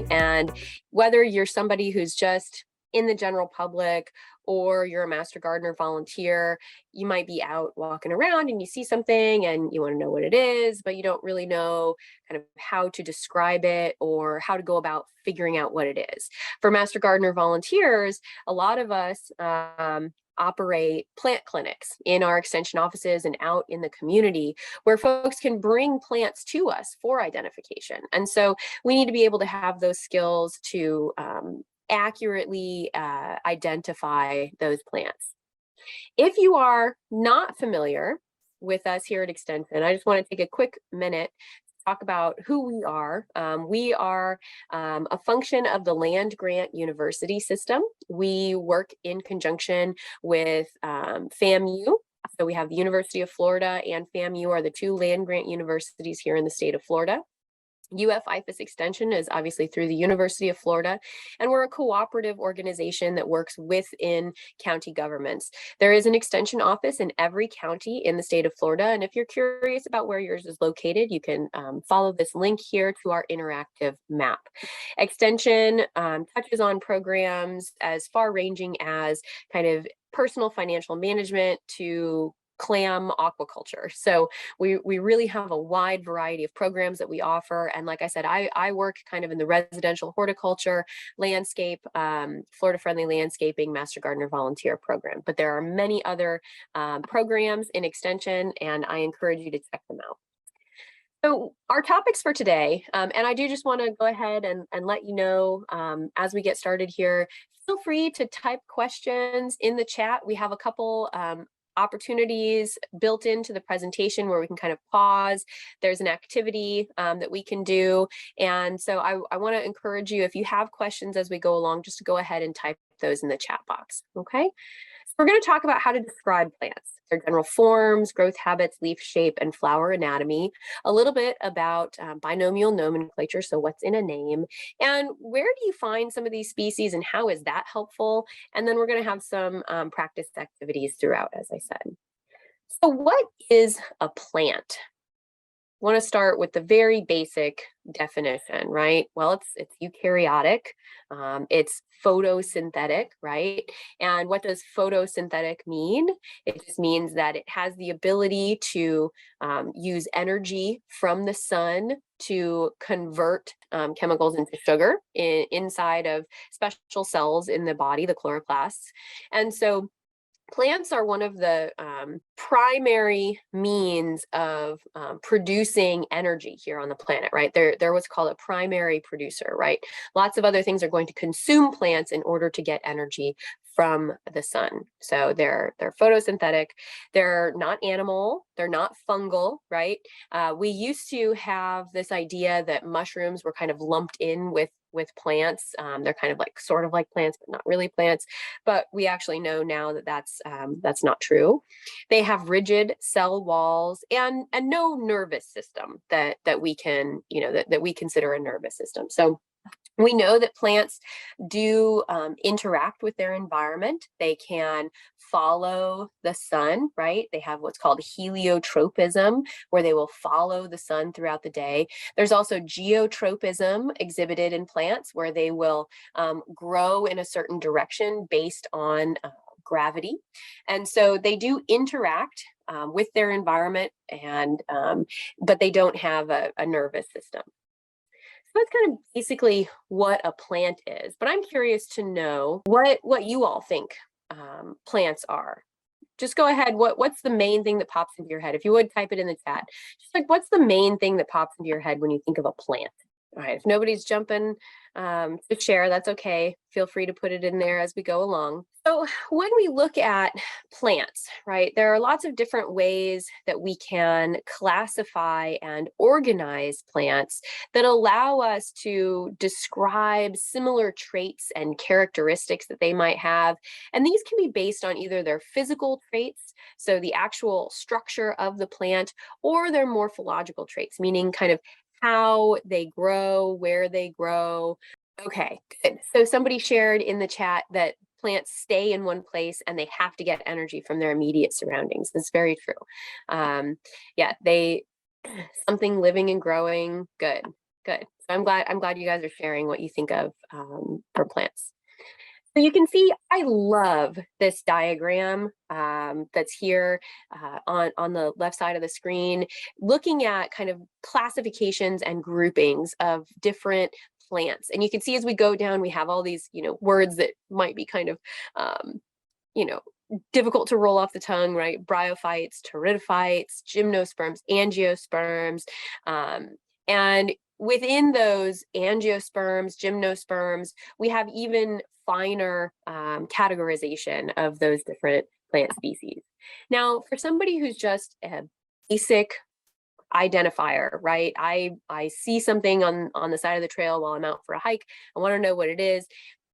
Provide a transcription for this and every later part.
right? And whether you're somebody who's just in the general public or you're a master gardener volunteer, you might be out walking around and you see something and you want to know what it is, but you don't really know kind of how to describe it or how to go about figuring out what it is. For master gardener volunteers, a lot of us operate plant clinics in our extension offices and out in the community where folks can bring plants to us for identification. And so we need to be able to have those skills to accurately identify those plants. If you are not familiar with us here at Extension, I just want to take a quick minute to talk about who we are. We are a function of the land grant university system. We work in conjunction with FAMU. So we have the University of Florida and FAMU are the two land grant universities here in the state of Florida. UF-IFAS Extension is obviously through the University of Florida, and we're a cooperative organization that works within county governments. There is an extension office in every county in the state of Florida, and if you're curious about where yours is located, you can follow this link here to our interactive map. Extension touches on programs as far-ranging as kind of personal financial management to clam aquaculture. So we really have a wide variety of programs that we offer. And like I said, I work kind of in the residential horticulture, landscape, Florida-friendly landscaping, master gardener volunteer program. But there are many other programs in extension, and I encourage you to check them out. So our topics for today, and I do just want to go ahead and let you know as we get started here, feel free to type questions in the chat. We have a couple opportunities built into the presentation where we can kind of pause. There's an activity that we can do. And so I want to encourage you, if you have questions as we go along, just to go ahead and type those in the chat box, okay? So we're going to talk about how to describe plants, their general forms, growth habits, leaf shape, and flower anatomy, a little bit about binomial nomenclature, so what's in a name, and where do you find some of these species and how is that helpful? And then we're going to have some practice activities throughout, as I said. So what is a plant? I want to start with the very basic definition, right? Well, it's eukaryotic, it's photosynthetic, right? And what does photosynthetic mean? It just means that it has the ability to use energy from the sun to convert chemicals into sugar inside of special cells in the body, the chloroplasts. And so plants are one of the primary means of producing energy here on the planet, right? They're what's called a primary producer, right? Lots of other things are going to consume plants in order to get energy from the sun. So they're photosynthetic. They're not animal. They're not fungal, right? We used to have this idea that mushrooms were kind of lumped in with plants. They're kind of like sort of like plants, but not really plants. But we actually know now that that's not true. They have rigid cell walls and no nervous system that we can, that we consider a nervous system. So we know that plants do interact with their environment. They can follow the sun, right? They have what's called heliotropism, where they will follow the sun throughout the day. There's also geotropism exhibited in plants, where they will grow in a certain direction based on gravity. And so they do interact with their environment, and but they don't have a nervous system. So that's kind of basically what a plant is. But I'm curious to know what you all think plants are. Just go ahead. What's the main thing that pops into your head? If you would, type it in the chat. Just like, what's the main thing that pops into your head when you think of a plant? All right, if nobody's jumping to share, that's okay. Feel free to put it in there as we go along. So when we look at plants, right, there are lots of different ways that we can classify and organize plants that allow us to describe similar traits and characteristics that they might have. And these can be based on either their physical traits, so the actual structure of the plant, or their morphological traits, meaning kind of how they grow, where they grow. Okay, good. So somebody shared in the chat that plants stay in one place and they have to get energy from their immediate surroundings. That's very true. Yeah, something living and growing, good. I'm glad you guys are sharing what you think of for plants. So you can see, I love this diagram that's here on the left side of the screen, looking at kind of classifications and groupings of different plants. And you can see as we go down, we have all these, words that might be kind of, you know, difficult to roll off the tongue, right? Bryophytes, pteridophytes, gymnosperms, angiosperms, and within those angiosperms, gymnosperms, we have even finer categorization of those different plant species. Now, for somebody who's just a basic identifier, right? I see something on the side of the trail while I'm out for a hike. I want to know what it is.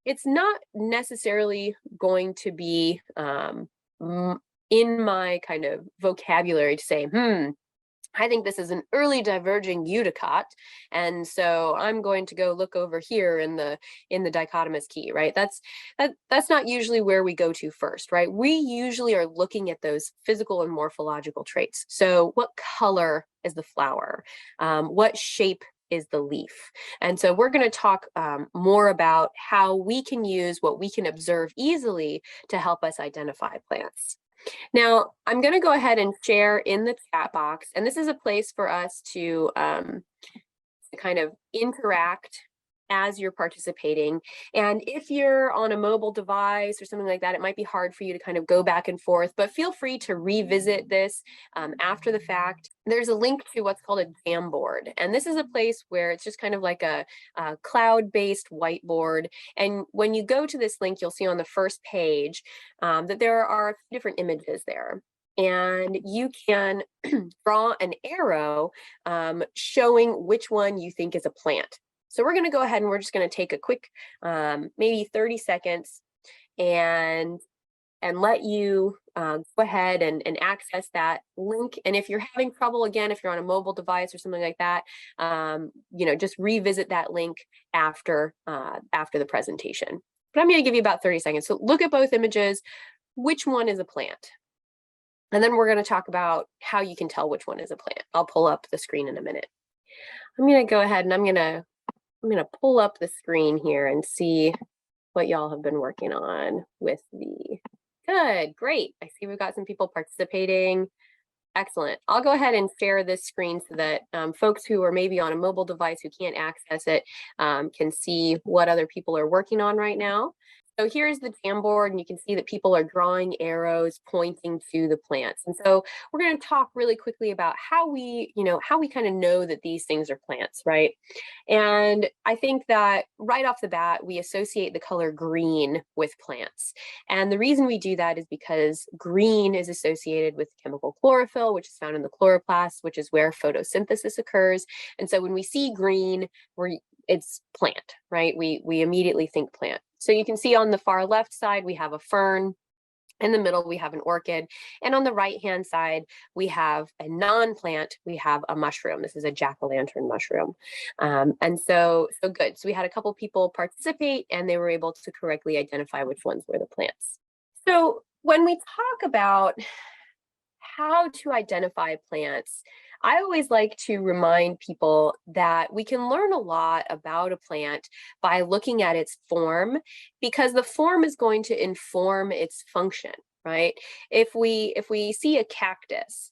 It's not necessarily going to be in my kind of vocabulary to say, I think this is an early diverging eudicot, and so I'm going to go look over here in the dichotomous key, right? That's not usually where we go to first, right? We usually are looking at those physical and morphological traits. So what color is the flower? What shape is the leaf? And so we're going to talk more about how we can use what we can observe easily to help us identify plants. Now, I'm going to go ahead and share in the chat box, and this is a place for us to kind of interact as you're participating. And if you're on a mobile device or something like that, it might be hard for you to kind of go back and forth, but feel free to revisit this after the fact. There's a link to what's called a Jamboard. And this is a place where it's just kind of like a cloud-based whiteboard. And when you go to this link, you'll see on the first page that there are different images there. And you can draw an arrow showing which one you think is a plant. So we're going to go ahead and we're just going to take a quick, maybe 30 seconds and let you go ahead and access that link. And if you're having trouble, again, if you're on a mobile device or something like that, just revisit that link after the presentation. But I'm going to give you about 30 seconds. So look at both images. Which one is a plant? And then we're going to talk about how you can tell which one is a plant. I'll pull up the screen in a minute. I'm going to go ahead and I'm going to pull up the screen here and see what y'all have been working on with the, good, great. I see we've got some people participating. Excellent. I'll go ahead and share this screen so that folks who are maybe on a mobile device who can't access it can see what other people are working on right now. So here's the Jamboard, and you can see that people are drawing arrows pointing to the plants. And so we're going to talk really quickly about how we kind of know that these things are plants, right? And I think that right off the bat, we associate the color green with plants. And the reason we do that is because green is associated with chemical chlorophyll, which is found in the chloroplast, which is where photosynthesis occurs. And so when we see green, it's plant, right? We immediately think plant. So you can see on the far left side, we have a fern. In the middle, we have an orchid. And on the right-hand side, we have a non-plant, we have a mushroom. This is a jack-o'-lantern mushroom. And so good. So we had a couple people participate and they were able to correctly identify which ones were the plants. So when we talk about how to identify plants, I always like to remind people that we can learn a lot about a plant by looking at its form, because the form is going to inform its function, right? If we see a cactus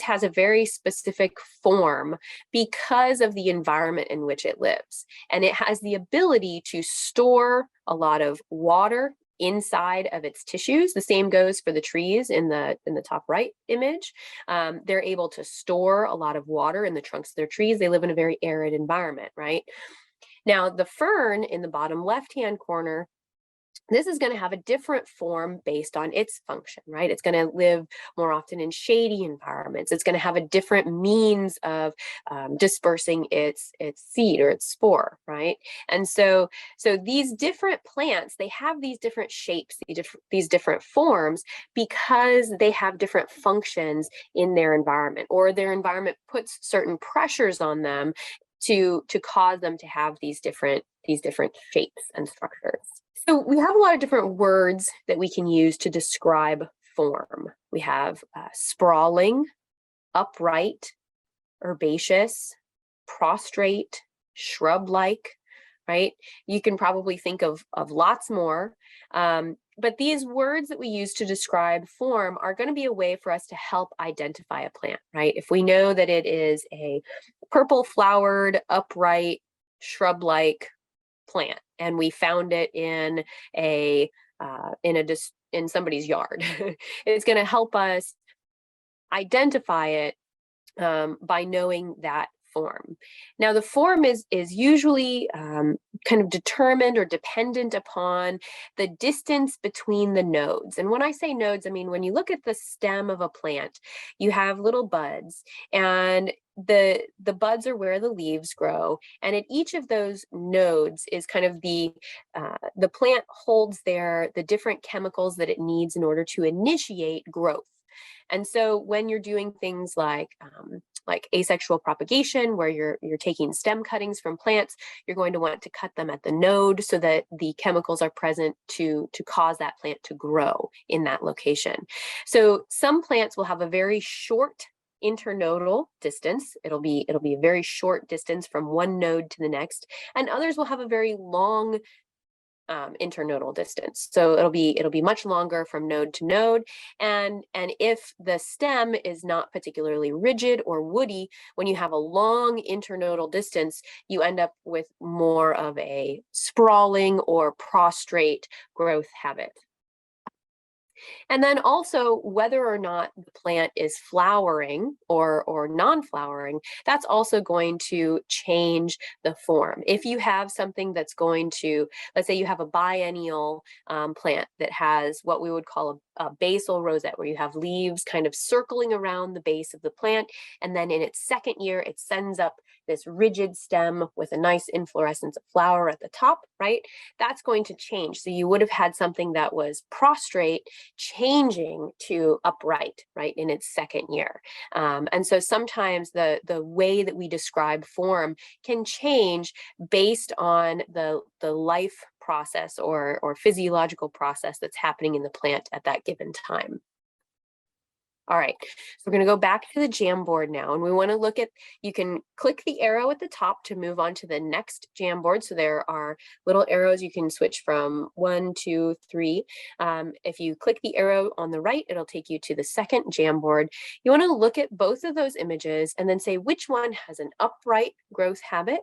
has a very specific form because of the environment in which it lives. And it has the ability to store a lot of water inside of its tissues. The same goes for the trees in the top right image. They're able to store a lot of water in the trunks of their trees. They live in a very arid environment, right? Now, the fern in the bottom left-hand corner, this is going to have a different form based on its function, right? It's going to live more often in shady environments. It's going to have a different means of dispersing its seed or its spore, right? And so these different plants, they have these different shapes, these different forms, because they have different functions in their environment, or their environment puts certain pressures on them to cause them to have these different shapes and structures. So we have a lot of different words that we can use to describe form. We have sprawling, upright, herbaceous, prostrate, shrub-like, right? You can probably think of lots more. But these words that we use to describe form are going to be a way for us to help identify a plant, right? If we know that it is a purple flowered, upright, shrub-like plant, and we found it in in somebody's yard, it's going to help us identify it by knowing that form. Now, the form is usually kind of determined or dependent upon the distance between the nodes. And when I say nodes, I mean when you look at the stem of a plant, you have little buds, and the buds are where the leaves grow. And at each of those nodes is kind of the plant holds the different chemicals that it needs in order to initiate growth. And so when you're doing things like asexual propagation, where you're taking stem cuttings from plants, you're going to want to cut them at the node so that the chemicals are present to cause that plant to grow in that location. So some plants will have a very short internodal distance. It'll be a very short distance from one node to the next, and others will have a very long internodal distance. So it'll be much longer from node to node. And if the stem is not particularly rigid or woody, when you have a long internodal distance, you end up with more of a sprawling or prostrate growth habit. And then also whether or not the plant is flowering or non-flowering, that's also going to change the form. If you have something that's going to, let's say you have a biennial plant that has what we would call a basal rosette, where you have leaves kind of circling around the base of the plant, and then in its second year, it sends up this rigid stem with a nice inflorescence of flower at the top, right? That's going to change. So you would have had something that was prostrate changing to upright, right, in its second year. And so sometimes the way that we describe form can change based on the life process or physiological process that's happening in the plant at that given time. All right, so we're going to go back to the Jamboard now, and we want to look at, you can click the arrow at the top to move on to the next Jamboard. So there are little arrows you can switch from 1, 2, 3. If you click the arrow on the right, it'll take you to the second Jamboard. You want to look at both of those images and then say which one has an upright growth habit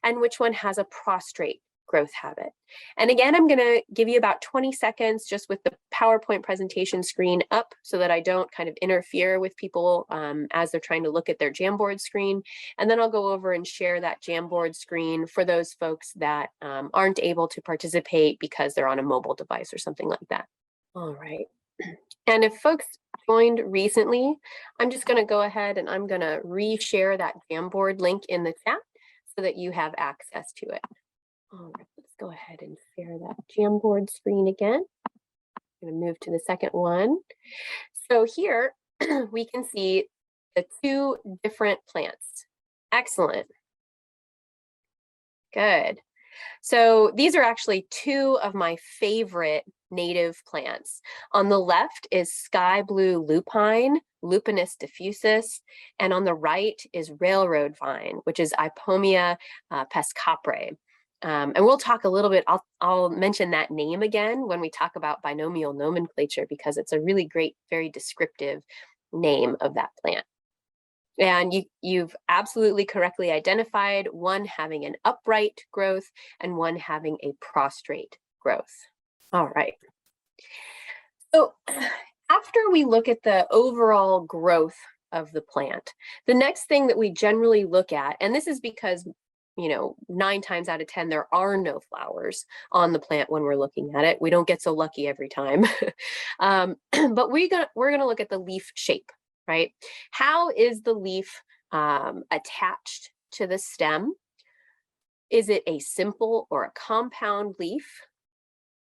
and which one has a prostrate growth habit. And again, I'm going to give you about 20 seconds just with the PowerPoint presentation screen up so that I don't kind of interfere with people as they're trying to look at their Jamboard screen. And then I'll go over and share that Jamboard screen for those folks that aren't able to participate because they're on a mobile device or something like that. All right. And if folks joined recently, I'm just going to go ahead and I'm going to reshare that Jamboard link in the chat so that you have access to it. All right, let's go ahead and share that Jamboard screen again. I'm going to move to the second one. So here we can see the two different plants. Excellent. Good. So these are actually two of my favorite native plants. On the left is sky blue lupine, Lupinus diffusus, and on the right is railroad vine, which is Ipomia pescapre. And we'll talk a little bit, I'll mention that name again when we talk about binomial nomenclature, because it's a really great, very descriptive name of that plant. And you've absolutely correctly identified one having an upright growth and one having a prostrate growth. All right. So after we look at the overall growth of the plant, the next thing that we generally look at, and this is because 9 times out of 10, there are no flowers on the plant when we're looking at it. We don't get so lucky every time. But we're gonna look at the leaf shape, right? How is the leaf attached to the stem? Is it a simple or a compound leaf?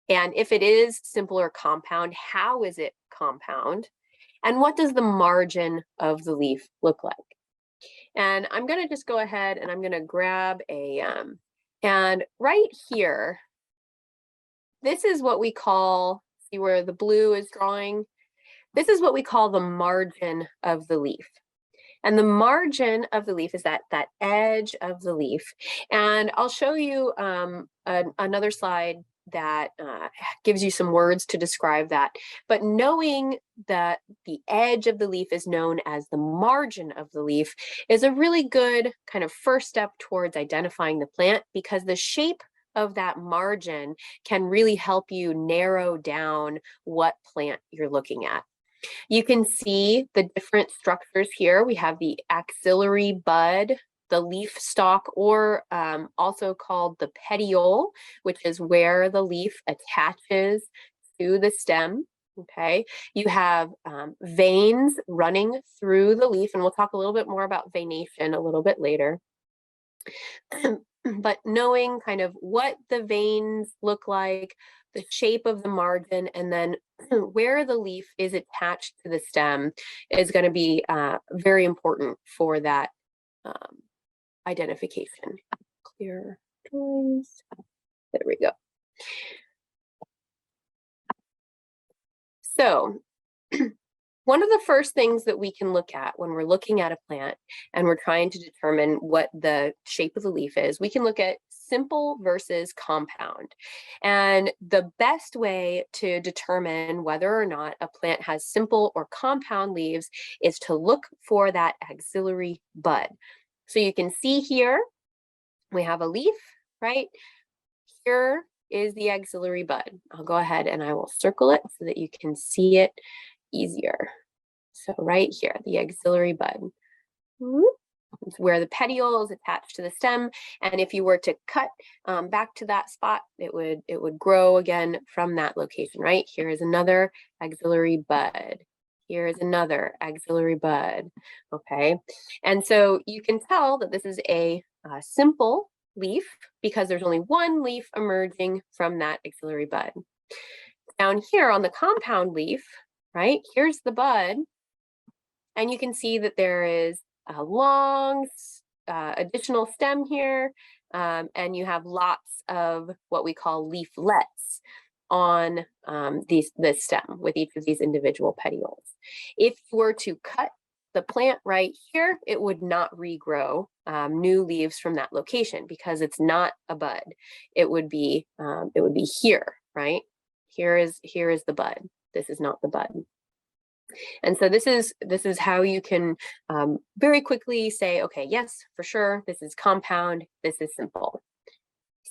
And if it is simple or compound, how is it compound? And what does the margin of the leaf look like? And I'm going to just go ahead and I'm going to grab and right here, this is what we call, see where the blue is drawing? This is what we call the margin of the leaf. And the margin of the leaf is that edge of the leaf. And I'll show you another slide that gives you some words to describe that. But knowing that the edge of the leaf is known as the margin of the leaf is a really good kind of first step towards identifying the plant, because the shape of that margin can really help you narrow down what plant you're looking at. You can see the different structures here. We have the axillary bud, the leaf stalk, or also called the petiole, which is where the leaf attaches to the stem. Okay, you have veins running through the leaf, and we'll talk a little bit more about veination a little bit later. But knowing kind of what the veins look like, the shape of the margin, and then where the leaf is attached to the stem is going to be very important for that identification. Clear drawings. There we go. So one of the first things that we can look at when we're looking at a plant and we're trying to determine what the shape of the leaf is, we can look at simple versus compound. And the best way to determine whether or not a plant has simple or compound leaves is to look for that axillary bud. So you can see here, we have a leaf, right? Here is the axillary bud. I'll go ahead and I will circle it so that you can see it easier. So right here, the axillary bud. It's where the petiole is attached to the stem, and if you were to cut back to that spot, it would grow again from that location. Right here is another axillary bud. Here is another axillary bud. Okay, and so you can tell that this is a simple leaf because there's only one leaf emerging from that axillary bud. Down here on the compound leaf, right, here's the bud, and you can see that there is a long additional stem here, and you have lots of what we call leaflets on this stem with each of these individual petioles. If you were to cut the plant right here, it would not regrow new leaves from that location because it's not a bud. It would be here, right? Here is the bud. This is not the bud. And so this is how you can very quickly say, okay, yes, for sure, this is compound, this is simple.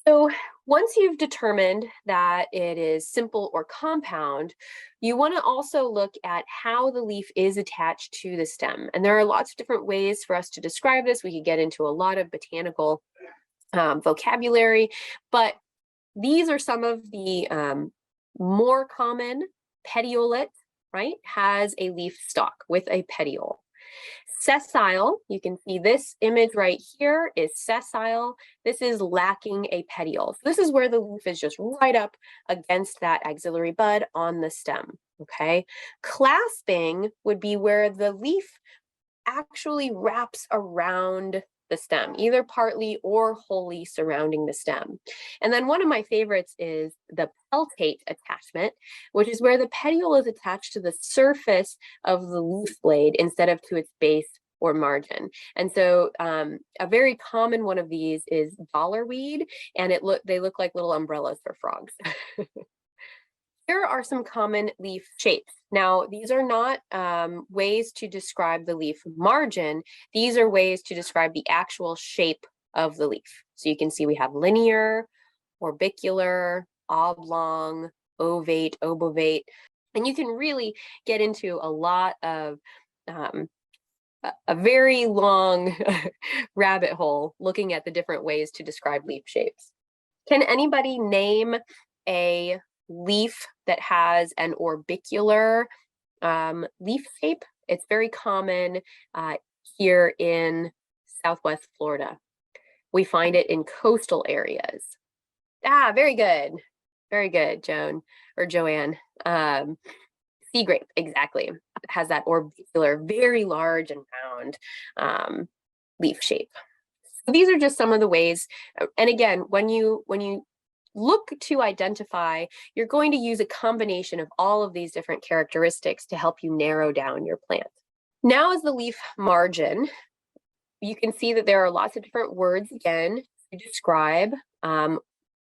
So once you've determined that it is simple or compound, you want to also look at how the leaf is attached to the stem. And there are lots of different ways for us to describe this. We could get into a lot of botanical vocabulary, but these are some of the more common. Petiolet, right, has a leaf stalk with a petiole. Sessile, you can see this image right here is sessile. This is lacking a petiole. So this is where the leaf is just right up against that axillary bud on the stem, okay? Clasping would be where the leaf actually wraps around the stem, either partly or wholly surrounding the stem. And then one of my favorites is the peltate attachment, which is where the petiole is attached to the surface of the leaf blade instead of to its base or margin. And so a very common one of these is dollarweed, and they look like little umbrellas for frogs. Here are some common leaf shapes. Now, these are not ways to describe the leaf margin. These are ways to describe the actual shape of the leaf. So you can see we have linear, orbicular, oblong, ovate, obovate, and you can really get into a lot of a very long rabbit hole looking at the different ways to describe leaf shapes. Can anybody name a leaf that has an orbicular leaf shape? It's very common here in Southwest Florida. We find it in coastal areas. Ah, very good, Joan or Joanne. Sea grape, exactly. It has that orbicular, very large and round leaf shape. So these are just some of the ways. And again, when you look to identify, you're going to use a combination of all of these different characteristics to help you narrow down your plant. Now is the leaf margin. You can see that there are lots of different words again to describe.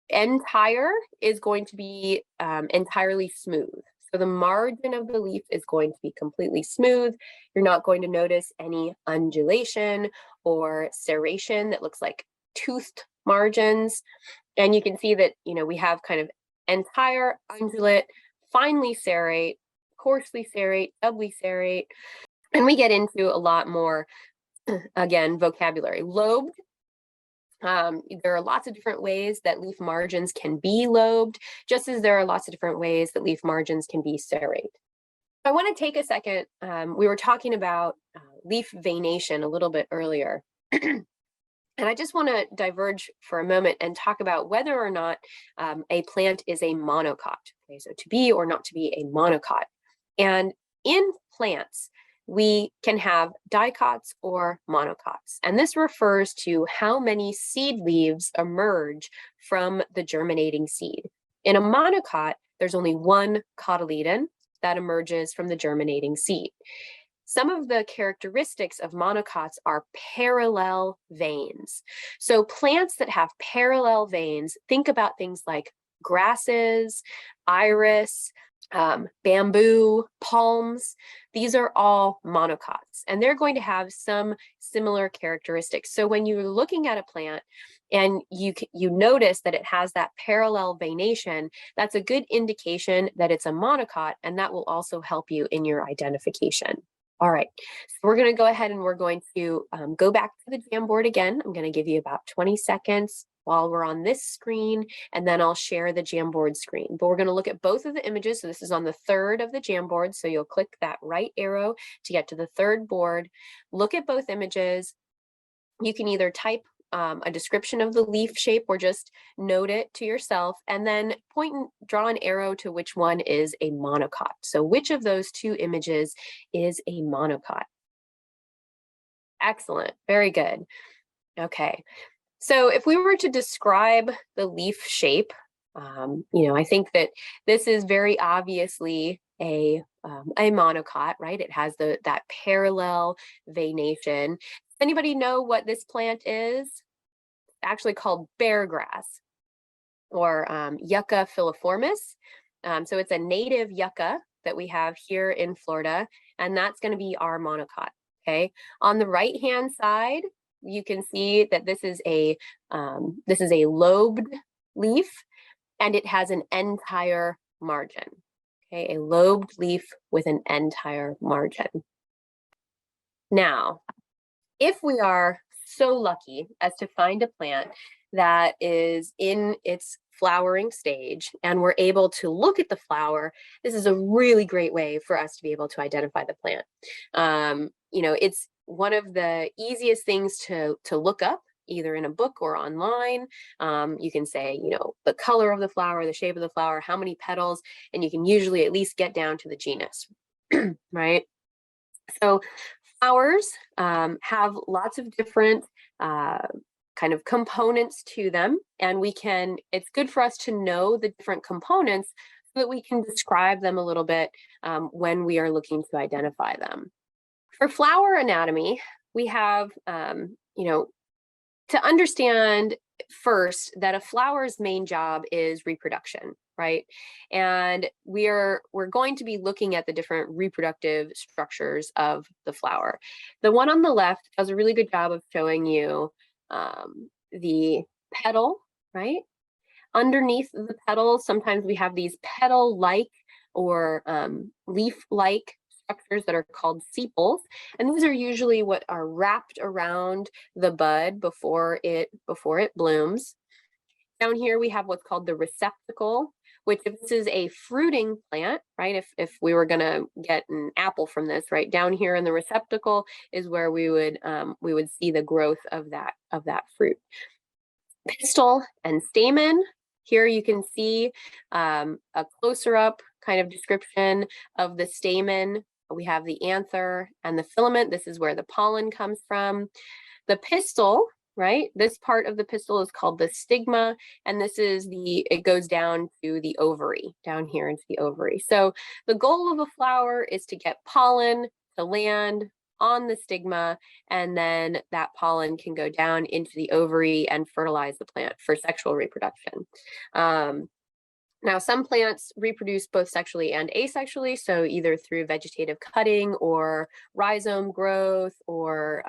Entire is going to be entirely smooth. So the margin of the leaf is going to be completely smooth. You're not going to notice any undulation or serration that looks like toothed margins. And you can see that, we have kind of entire, undulate, finely serrate, coarsely serrate, doubly serrate. And we get into a lot more, again, vocabulary. Lobed. There are lots of different ways that leaf margins can be lobed, just as there are lots of different ways that leaf margins can be serrate. I want to take a second. We were talking about leaf veination a little bit earlier. And I just want to diverge for a moment and talk about whether or not a plant is a monocot. Okay, so to be or not to be a monocot. And in plants, we can have dicots or monocots. And this refers to how many seed leaves emerge from the germinating seed. In a monocot, there's only one cotyledon that emerges from the germinating seed. Some of the characteristics of monocots are parallel veins. So plants that have parallel veins, think about things like grasses, iris, bamboo, palms. These are all monocots, and they're going to have some similar characteristics. So when you're looking at a plant and you notice that it has that parallel veination, that's a good indication that it's a monocot, and that will also help you in your identification. All right, so we're going to go ahead and we're going to go back to the Jamboard again. I'm going to give you about 20 seconds while we're on this screen, and then I'll share the Jamboard screen. But we're going to look at both of the images. So this is on the third of the Jamboard. So you'll click that right arrow to get to the third board. Look at both images. You can either type a description of the leaf shape or just note it to yourself, and then point and draw an arrow to which one is a monocot. So which of those two images is a monocot? Excellent, very good. Okay, so if we were to describe the leaf shape, I think that this is very obviously a monocot, right? It has that parallel veination. Anybody know what this plant is? It's actually called bear grass, or Yucca filiformis. So it's a native yucca that we have here in Florida, and that's going to be our monocot. Okay. On the right-hand side, you can see that this is a lobed leaf, and it has an entire margin. Okay, a lobed leaf with an entire margin. Now, if we are so lucky as to find a plant that is in its flowering stage and we're able to look at the flower, this is a really great way for us to be able to identify the plant. It's one of the easiest things to look up, either in a book or online. You can say, the color of the flower, the shape of the flower, how many petals, and you can usually at least get down to the genus, right? So flowers have lots of different kind of components to them, and it's good for us to know the different components so that we can describe them a little bit when we are looking to identify them. For flower anatomy, we have, to understand first that a flower's main job is reproduction, right? And we're going to be looking at the different reproductive structures of the flower. The one on the left does a really good job of showing you the petal, right? Underneath the petals, sometimes we have these petal-like or leaf-like structures that are called sepals, and these are usually what are wrapped around the bud before it blooms. Down here we have what's called the receptacle, which, if this is a fruiting plant, right, if we were going to get an apple from this, right, down here in the receptacle is where we would see the growth of that fruit. Pistil and stamen. Here you can see a closer up kind of description of the stamen. We have the anther and the filament. This is where the pollen comes from. The pistil, right? This part of the pistil is called the stigma, and it goes down to the ovary, down here into the ovary. So the goal of a flower is to get pollen to land on the stigma, and then that pollen can go down into the ovary and fertilize the plant for sexual reproduction. Now, some plants reproduce both sexually and asexually, so either through vegetative cutting or rhizome growth, or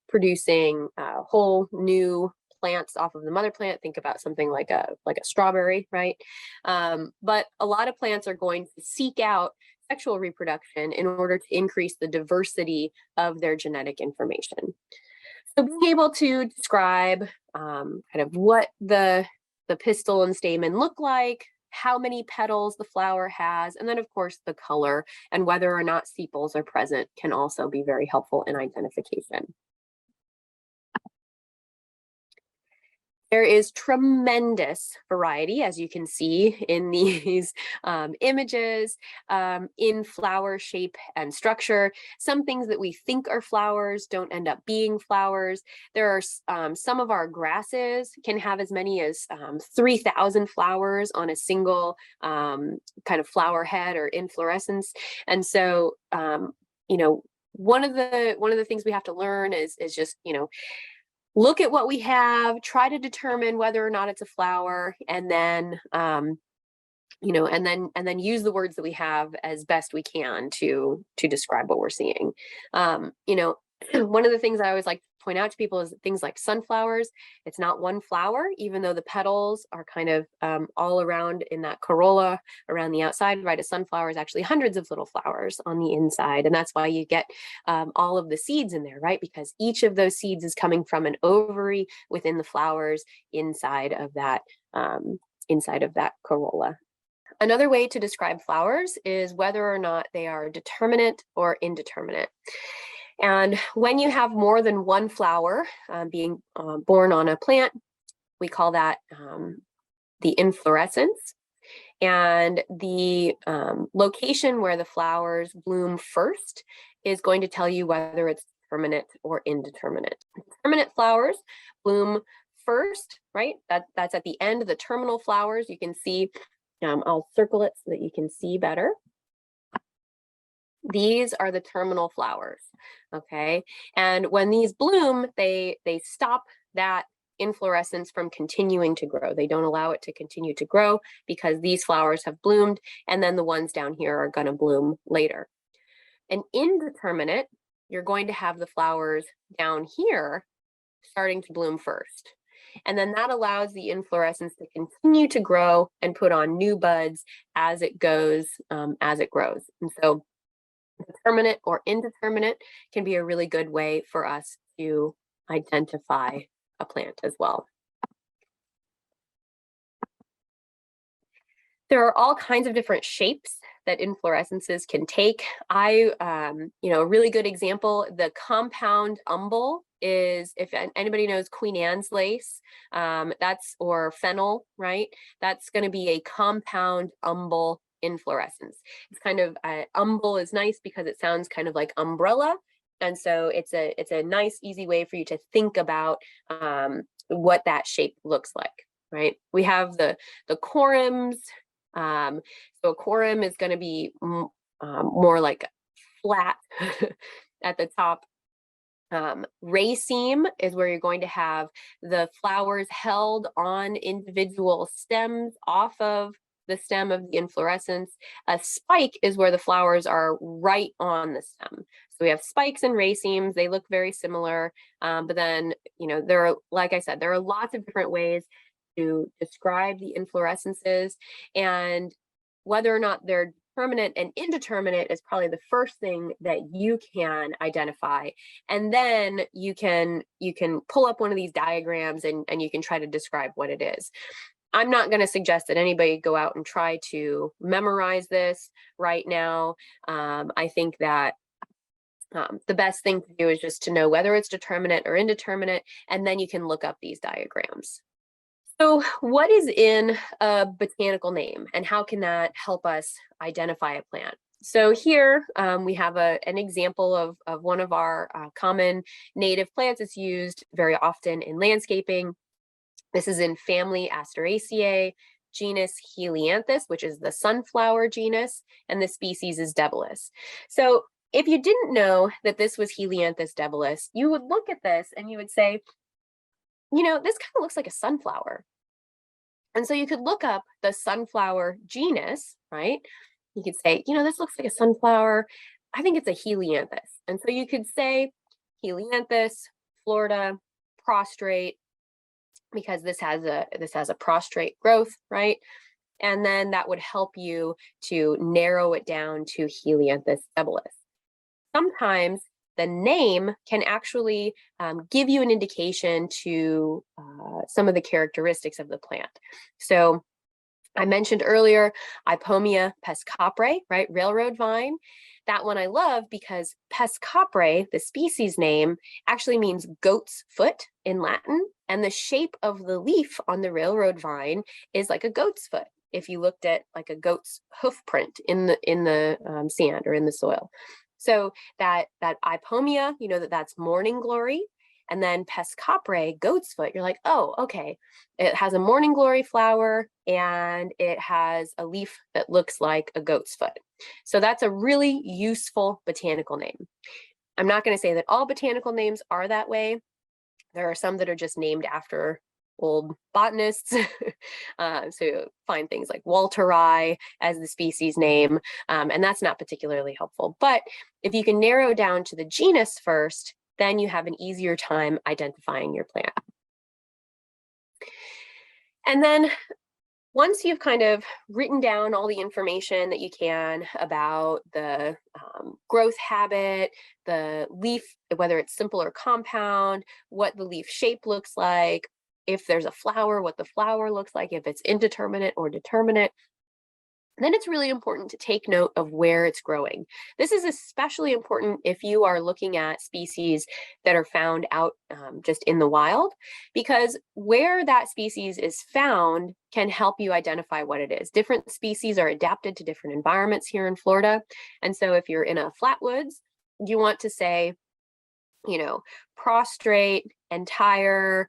producing whole new plants off of the mother plant. Think about something like a strawberry, right? But a lot of plants are going to seek out sexual reproduction in order to increase the diversity of their genetic information. So being able to describe kind of what the pistil and stamen look like, how many petals the flower has, and then of course the color and whether or not sepals are present can also be very helpful in identification. There is tremendous variety, as you can see in these images, in flower shape and structure. Some things that we think are flowers don't end up being flowers. There are some of our grasses can have as many as 3,000 flowers on a single kind of flower head or inflorescence. And so, you know, one of the things we have to learn is just, you know, look at what we have, try to determine whether or not it's a flower, and then you know, and then use the words that we have as best we can to describe what we're seeing. You know, one of the things I always like to point out to people is things like sunflowers. It's not one flower, even though the petals are kind of all around in that corolla around the outside, right? A sunflower is actually hundreds of little flowers on the inside. And that's why you get all of the seeds in there, right? Because each of those seeds is coming from an ovary within the flowers inside of that corolla. Another way to describe flowers is whether or not they are determinate or indeterminate. And when you have more than one flower being born on a plant, we call that the inflorescence. And the location where the flowers bloom first is going to tell you whether it's determinate or indeterminate. Determinate flowers bloom first, right? That's at the end of the terminal flowers. You can see, I'll circle it so that you can see better. These are the terminal flowers, okay? And when these bloom, they stop that inflorescence from continuing to grow. They don't allow it to continue to grow because these flowers have bloomed, and then the ones down here are going to bloom later. An indeterminate, you're going to have the flowers down here starting to bloom first. And then that allows the inflorescence to continue to grow and put on new buds as it goes, as it grows. And so determinate or indeterminate can be a really good way for us to identify a plant as well. There are all kinds of different shapes that inflorescences can take. You know, a really good example, the compound umbel is, if anybody knows Queen Anne's lace, or fennel, right? That's going to be a compound umbel inflorescence. It's kind of, umbel is nice because it sounds kind of like umbrella. And so it's a nice, easy way for you to think about what that shape looks like, right? We have the corymbs. So a corymb is going to be more like flat at the top. Raceme is where you're going to have the flowers held on individual stems off of the stem of the inflorescence. A spike is where the flowers are right on the stem. So we have spikes and racemes. They look very similar, but then, you know, there are, like I said, there are lots of different ways to describe the inflorescences, and whether or not they're determinate and indeterminate is probably the first thing that you can identify. And then you can pull up one of these diagrams and you can try to describe what it is. I'm not going to suggest that anybody go out and try to memorize this right now. I think that the best thing to do is just to know whether it's determinate or indeterminate, and then you can look up these diagrams. So what is in a botanical name, and how can that help us identify a plant? So here we have an example of one of our common native plants. It's used very often in landscaping. This is in family Asteraceae, genus Helianthus, which is the sunflower genus, and the species is Debolus. So if you didn't know that this was Helianthus debilis, you would look at this and you would say, you know, this kind of looks like a sunflower. And so you could look up the sunflower genus, right? You could say, you know, this looks like a sunflower. I think it's a Helianthus. And so you could say Helianthus, Florida, prostrate, because this has a prostrate growth, right? And then that would help you to narrow it down to Helianthus debilis. Sometimes the name can actually give you an indication to some of the characteristics of the plant. So I mentioned earlier, Ipomea pescopre, right? Railroad vine. That one I love because pescopre, the species name, actually means goat's foot in Latin. And the shape of the leaf on the railroad vine is like a goat's foot. If you looked at like a goat's hoof print in the sand or in the soil. So that Ipomea, you know, that's morning glory. And then pescopre, goat's foot, you're like, oh, okay. It has a morning glory flower and it has a leaf that looks like a goat's foot. So that's a really useful botanical name. I'm not going to say that all botanical names are that way. There are some that are just named after old botanists. So you find things like Walteri as the species name, and that's not particularly helpful. But if you can narrow down to the genus first, then you have an easier time identifying your plant. And then once you've kind of written down all the information that you can about the growth habit, the leaf, whether it's simple or compound, what the leaf shape looks like, if there's a flower, what the flower looks like, if it's indeterminate or determinate, then it's really important to take note of where it's growing. This is especially important if you are looking at species that are found out just in the wild, because where that species is found can help you identify what it is. Different species are adapted to different environments here in Florida. And so if you're in a flatwoods, you want to say, you know, prostrate, entire,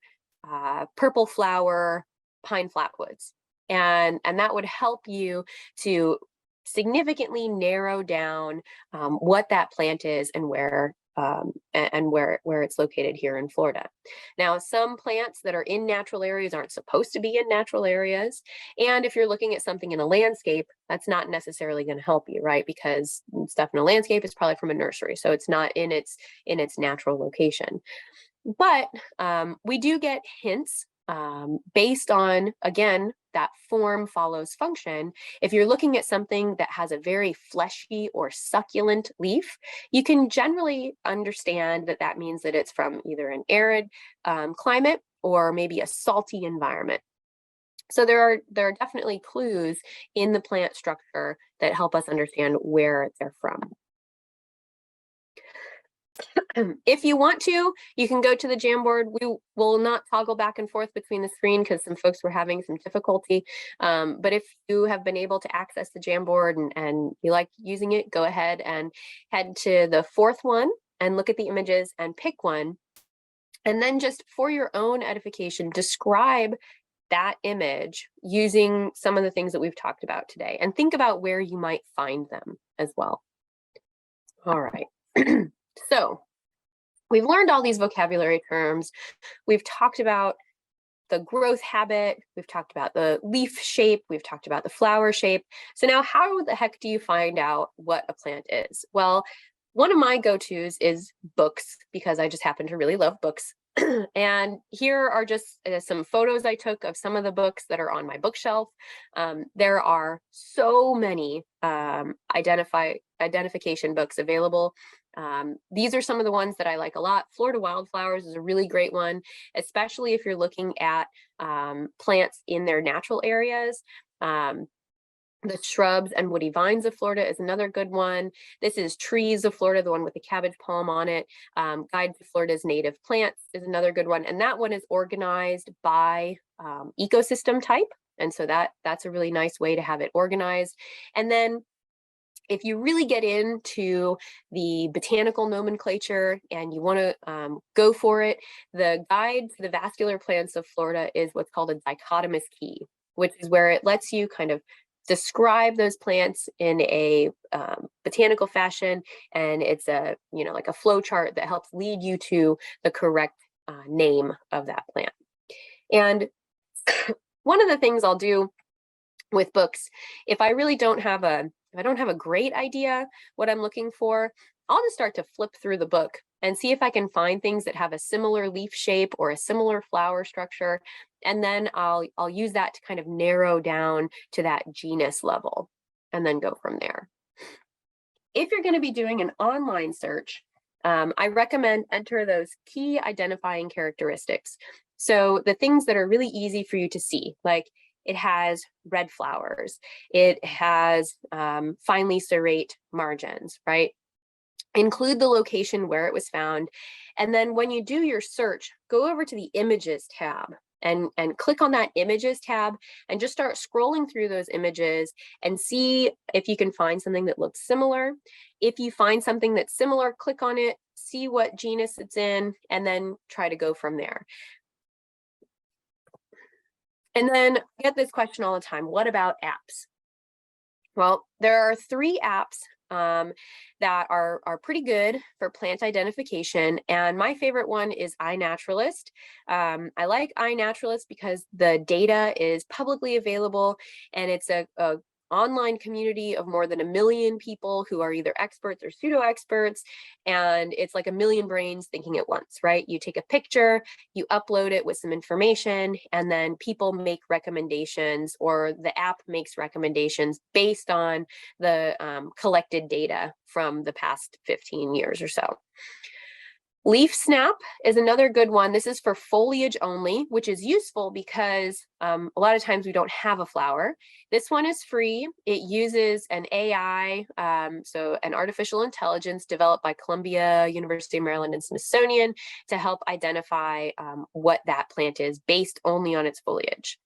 purple flower, pine flatwoods. And that would help you to significantly narrow down what that plant is and where it's located here in Florida. Now, some plants that are in natural areas aren't supposed to be in natural areas. And if you're looking at something in a landscape, that's not necessarily going to help you, right? Because stuff in a landscape is probably from a nursery, so it's not in its natural location. But we do get hints based on, again, that form follows function. If you're looking at something that has a very fleshy or succulent leaf, you can generally understand that that means that it's from either an arid climate or maybe a salty environment. So there are definitely clues in the plant structure that help us understand where they're from. If you want to, you can go to the Jamboard. We will not toggle back and forth between the screen because some folks were having some difficulty. But if you have been able to access the Jamboard and you like using it, go ahead and head to the fourth one and look at the images and pick one. And then just for your own edification, describe that image using some of the things that we've talked about today and think about where you might find them as well. All right. So we've learned all these vocabulary terms. We've talked about the growth habit. We've talked about the leaf shape. We've talked about the flower shape. So now how the heck do you find out what a plant is? Well, one of my go-tos is books because I just happen to really love books. And here are just some photos I took of some of the books that are on my bookshelf. There are so many identification books available. These are some of the ones that I like a lot. Florida Wildflowers is a really great one, especially if you're looking at plants in their natural areas. The Shrubs and Woody Vines of Florida is another good one. This is Trees of Florida, the one with the cabbage palm on it. Guide to Florida's Native Plants is another good one. And that one is organized by ecosystem type. And so that's a really nice way to have it organized. And then if you really get into the botanical nomenclature and you want to go for it, the Guide to the Vascular Plants of Florida is what's called a dichotomous key, which is where it lets you kind of describe those plants in a botanical fashion, and it's a, like a flow chart that helps lead you to the correct name of that plant. And one of the things I'll do with books, if I really don't have a great idea what I'm looking for, I'll just start to flip through the book and see if I can find things that have a similar leaf shape or a similar flower structure. And then I'll use that to kind of narrow down to that genus level and then go from there. If you're going to be doing an online search, I recommend enter those key identifying characteristics. So the things that are really easy for you to see, like it has red flowers, it has finely serrate margins, right? Include the location where it was found. And then when you do your search, go over to the images tab and click on that images tab and just start scrolling through those images and see if you can find something that looks similar. If you find something that's similar, click on it, see what genus it's in, and then try to go from there. And then I get this question all the time: what about apps? Well, there are 3 apps that are pretty good for plant identification, and my favorite one is iNaturalist. I like iNaturalist because the data is publicly available, and it's a online community of more than 1 million people who are either experts or pseudo experts, and it's like 1 million brains thinking at once, right? You take a picture, you upload it with some information, and then people make recommendations, or the app makes recommendations based on the collected data from the past 15 years or so. Leaf Snap is another good one. This is for foliage only, which is useful because a lot of times we don't have a flower. This one is free. It uses an AI, so an artificial intelligence developed by Columbia, University of Maryland, and Smithsonian to help identify what that plant is based only on its foliage.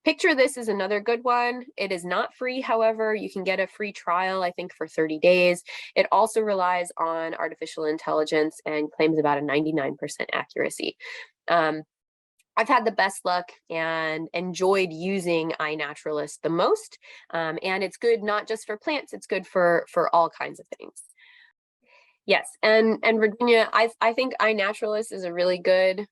Picture This is another good one. It is not free, however. You can get a free trial, I think, for 30 days. It also relies on artificial intelligence and claims about a 99% accuracy. I've had the best luck and enjoyed using iNaturalist the most. And it's good not just for plants, it's good for all kinds of things. Yes, and Virginia, I think iNaturalist is a really good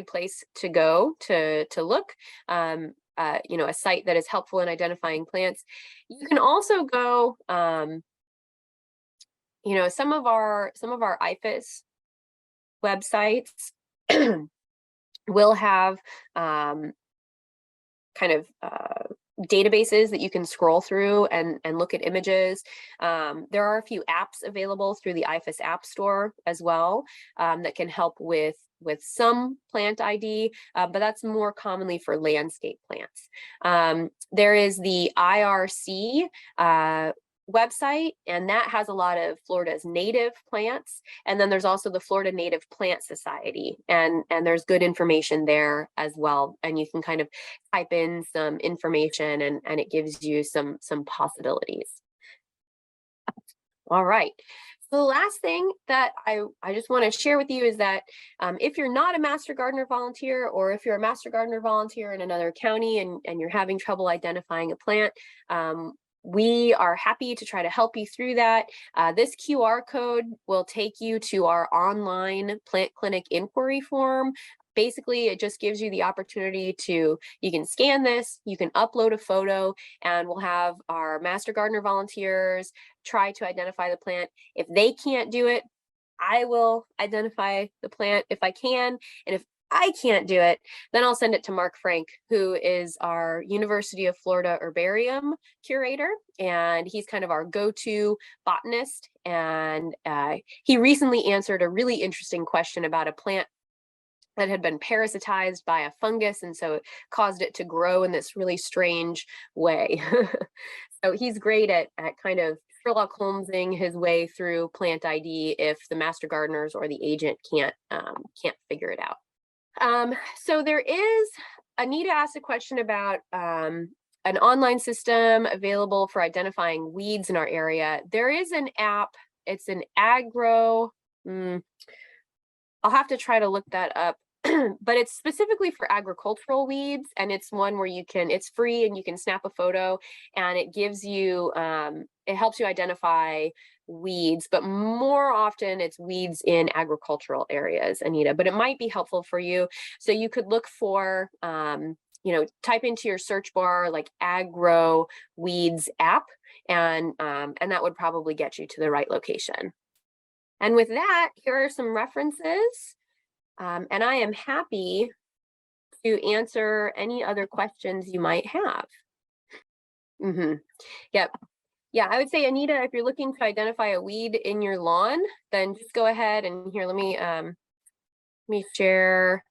place to go to look. A site that is helpful in identifying plants. You can also go, some of our IFAS websites will have databases that you can scroll through and look at images. There are a few apps available through the IFAS App Store as well that can help with some plant ID, but that's more commonly for landscape plants. There is the IRC website, and that has a lot of Florida's native plants. And then there's also the Florida Native Plant Society, and there's good information there as well. And you can kind of type in some information and it gives you some possibilities. All right. So the last thing that I just want to share with you is that if you're not a Master Gardener volunteer, or if you're a Master Gardener volunteer in another county and you're having trouble identifying a plant, we are happy to try to help you through that. This QR code will take you to our online plant clinic inquiry form. Basically, it just gives you the opportunity you can scan this, you can upload a photo, and we'll have our Master Gardener volunteers try to identify the plant. If they can't do it, I will identify the plant if I can. And if I can't do it, then I'll send it to Mark Frank, who is our University of Florida herbarium curator, and he's kind of our go-to botanist. And he recently answered a really interesting question about a plant that had been parasitized by a fungus, and so it caused it to grow in this really strange way. So he's great at kind of Sherlock Holmesing his way through plant ID if the Master Gardeners or the agent can't figure it out. So there is, Anita asked a question about an online system available for identifying weeds in our area. There is an app. It's an agro. I'll have to try to look that up. but it's specifically for agricultural weeds, and it's one where it's free and you can snap a photo, and it gives you, it helps you identify weeds, but more often it's weeds in agricultural areas, Anita, but it might be helpful for you. So you could look for, type into your search bar like agro weeds app, and that would probably get you to the right location. And with that, here are some references. And I am happy to answer any other questions you might have. Yep. Yeah, I would say, Anita, if you're looking to identify a weed in your lawn, then just go ahead and here, let me share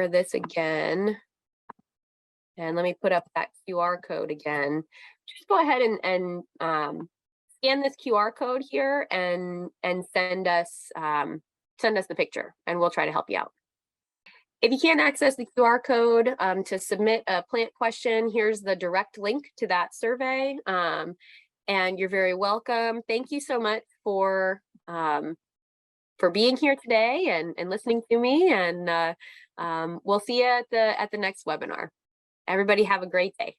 this again. And let me put up that QR code again. Just go ahead and scan this QR code here and send us the picture, and we'll try to help you out. If you can't access the QR code to submit a plant question, here's the direct link to that survey. And you're very welcome. Thank you so much for being here today and listening to me. And we'll see you at the next webinar. Everybody have a great day.